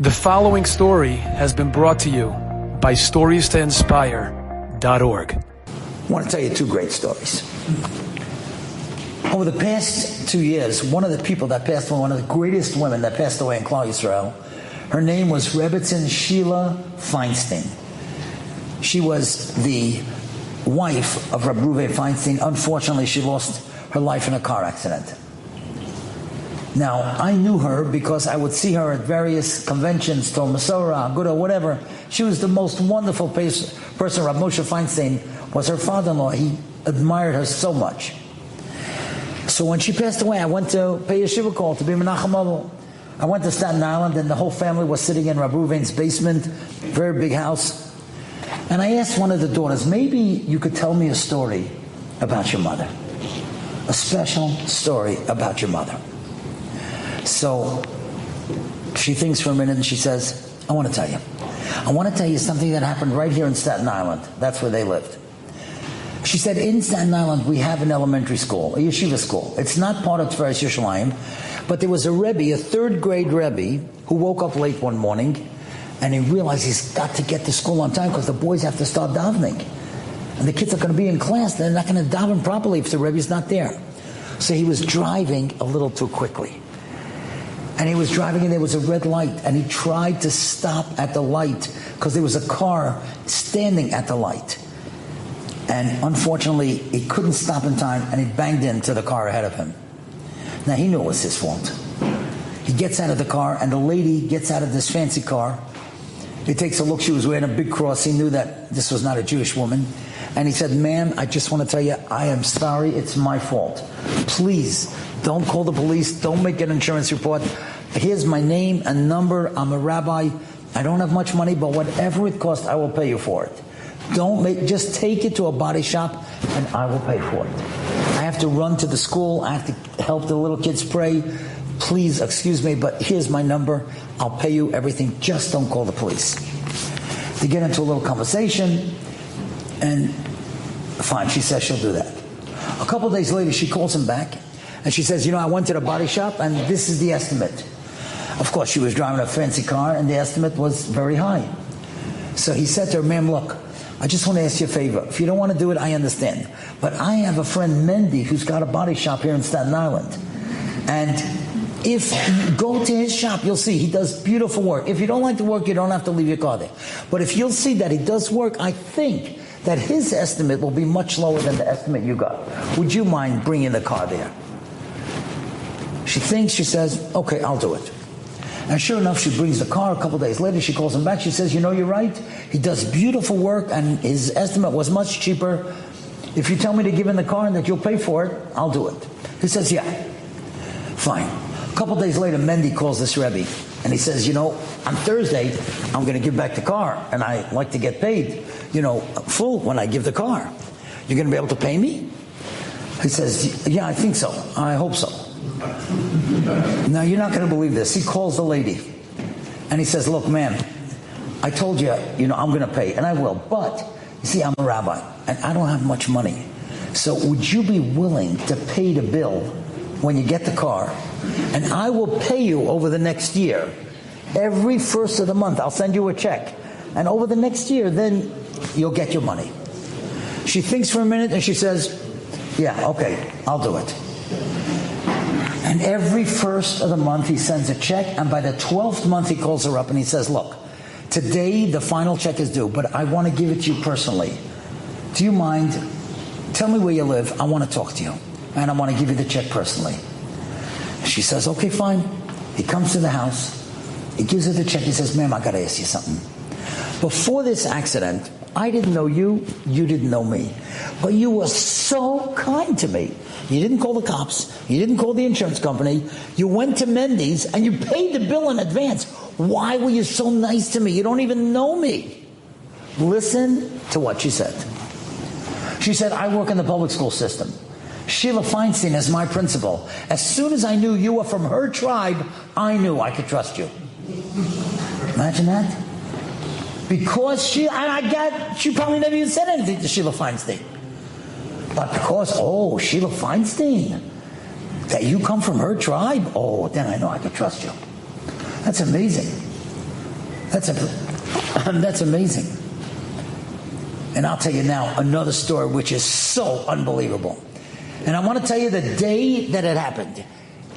The following story has been brought to you by StoriesToInspire.org. I want to tell you two great stories. Over the past 2 years, one of the people that passed away, one of the greatest women that passed away in Klal Yisrael, her name was Rebbetzin Sheila Feinstein. She was the wife of Rabbi Feinstein. Unfortunately, she lost her life in a car accident. Now, I knew her because I would see her at various conventions, Tol Masorah, Aguda, whatever. She was the most wonderful person. Rabbi Moshe Feinstein was her father-in-law. He admired her so much. So when she passed away, I went to pay a Shiva call to be Menachem Avol. I went to Staten Island, and the whole family was sitting in Rabbi Reuven's basement, very big house. And I asked one of the daughters, maybe you could tell me a story about your mother. A special story about your mother. So she thinks for a minute and she says, I want to tell you. I want to tell you something that happened right here in Staten Island. That's where they lived. She said, in Staten Island, we have an elementary school, a yeshiva school. It's not part of Tveres Yerushalayim, but there was a Rebbe, a third grade Rebbe, who woke up late one morning and he realized he's got to get to school on time because the boys have to start davening. And the kids are going to be in class. They're not going to daven properly if the Rebbe's not there. So he was driving a little too quickly. And he was driving and there was a red light and he tried to stop at the light because there was a car standing at the light. And unfortunately, he couldn't stop in time and he banged into the car ahead of him. Now, he knew it was his fault. He gets out of the car and the lady gets out of this fancy car. He takes a look. She was wearing a big cross. He knew that this was not a Jewish woman. And he said, ma'am, I just want to tell you, I am sorry. It's my fault. Please, don't call the police. Don't make an insurance report. Here's my name and number. I'm a rabbi. I don't have much money, but whatever it costs, I will pay you for it. Just take it to a body shop and I will pay for it. I have to run to the school. I have to help the little kids pray. Please, excuse me, but here's my number. I'll pay you everything. Just don't call the police. They get into a little conversation and fine, she says she'll do that. A couple of days later, she calls him back and she says, I went to the body shop and this is the estimate. Of course, she was driving a fancy car and the estimate was very high. So he said to her, ma'am, look, I just want to ask you a favor. If you don't want to do it, I understand. But I have a friend, Mendy, who's got a body shop here in Staten Island. And if you go to his shop, you'll see he does beautiful work. If you don't like the work, you don't have to leave your car there. But if you'll see that he does work, I think that his estimate will be much lower than the estimate you got. Would you mind bringing the car there? She thinks, she says, okay, I'll do it. And sure enough, she brings the car. A couple of days later, she calls him back. She says, you're right. He does beautiful work, and his estimate was much cheaper. If you tell me to give him the car and that you'll pay for it, I'll do it. He says, yeah. Fine. A couple of days later, Mendy calls this Rebbe, and he says, on Thursday, I'm going to give back the car, and I like to get paid, full when I give the car. You're going to be able to pay me? He says, yeah, I think so. I hope so. Now, you're not going to believe this. He calls the lady and he says, look, ma'am, I told you, I'm going to pay, and I will. But, you see, I'm a rabbi and I don't have much money. So would you be willing to pay the bill when you get the car? And I will pay you over the next year. Every first of the month, I'll send you a check. And over the next year, then you'll get your money. She thinks for a minute and she says, yeah, okay, I'll do it. And every first of the month he sends a check, and by the 12th month he calls her up and he says, look, today the final check is due, but I want to give it to you personally. Do you mind? Tell me where you live. I want to talk to you. And I want to give you the check personally. She says, okay, fine. He comes to the house. He gives her the check. He says, ma'am, I got to ask you something. Before this accident, I didn't know you. You didn't know me. But you were so kind to me. You didn't call the cops. You didn't call the insurance company. You went to Mendy's and you paid the bill in advance. Why were you so nice to me? You don't even know me. Listen to what she said. She said, I work in the public school system. Sheila Feinstein is my principal. As soon as I knew you were from her tribe, I knew I could trust you. Imagine that. Because she probably never even said anything to Sheila Feinstein. But because, Sheila Feinstein, that you come from her tribe, then I know I can trust you. That's amazing. That's amazing. And I'll tell you now another story which is so unbelievable. And I want to tell you the day that it happened.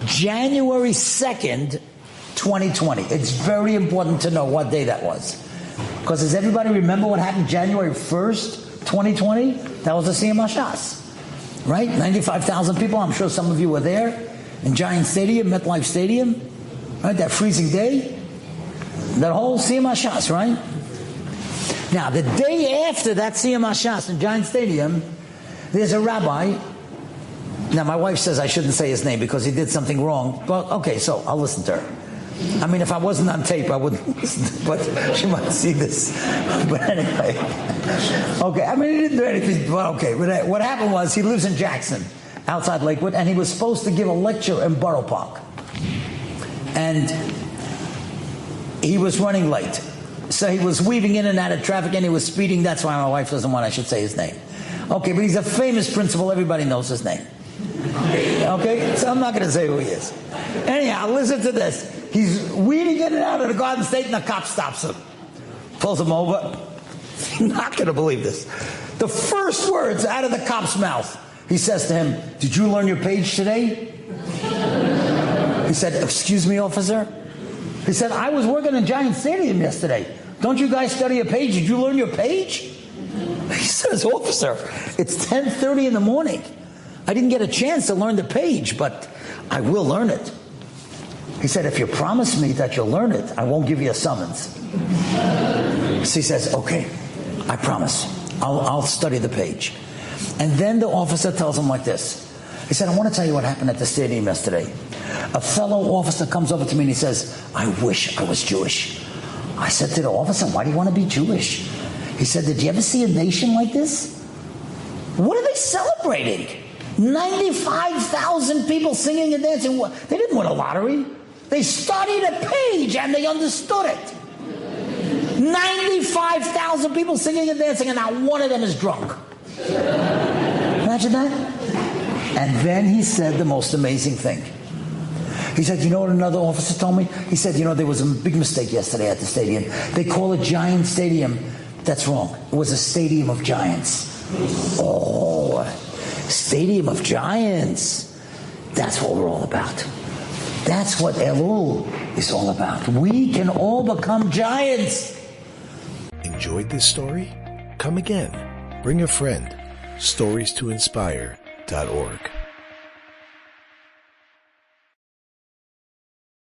January 2nd, 2020. It's very important to know what day that was. Because does everybody remember what happened January 1st, 2020? That was the Siyum HaShas. Right? 95,000 people. I'm sure some of you were there. In Giant Stadium, MetLife Stadium. Right? That freezing day. That whole Siyum HaShas, right? Now, the day after that Siyum HaShas in Giant Stadium, there's a rabbi. Now, my wife says I shouldn't say his name because he did something wrong. Well, okay, so I'll listen to her. I mean, if I wasn't on tape, I wouldn't listen, but she might see this. But anyway. Okay, I mean, he didn't do anything, but okay. What happened was he lives in Jackson, outside Lakewood, and he was supposed to give a lecture in Borough Park. And he was running late. So he was weaving in and out of traffic, and he was speeding. That's why my wife doesn't want I should say his name. Okay, but he's a famous principal. Everybody knows his name. Okay, so I'm not going to say who he is. Anyhow, listen to this. He's weaving in and out of the Garden State, and the cop stops him. Pulls him over. You're not going to believe this. The first words out of the cop's mouth, he says to him, "Did you learn your page today?" He said, "Excuse me, officer?" He said, "I was working in Giant Stadium yesterday. Don't you guys study a page? Did you learn your page?" He says, "Officer, it's 10:30 in the morning. I didn't get a chance to learn the page, but I will learn it." He said, "If you promise me that you'll learn it, I won't give you a summons." So he says, "Okay, I promise. I'll study the page." And then the officer tells him like this. He said, "I want to tell you what happened at the stadium yesterday. A fellow officer comes over to me and he says, 'I wish I was Jewish.' I said to the officer, 'Why do you want to be Jewish?' He said, 'Did you ever see a nation like this? What are they celebrating? 95,000 people singing and dancing. They didn't win a lottery. They studied a page and they understood it. 95,000 people singing and dancing, and not one of them is drunk.'" Imagine that. And then he said the most amazing thing. He said, "You know what another officer told me?" He said, "There was a big mistake yesterday at the stadium. They call it Giant Stadium. That's wrong. It was a stadium of giants." Oh, Stadium of Giants. That's what we're all about. That's what Elul is all about. We can all become giants. Enjoyed this story? Come again. Bring a friend. StoriesToInspire.org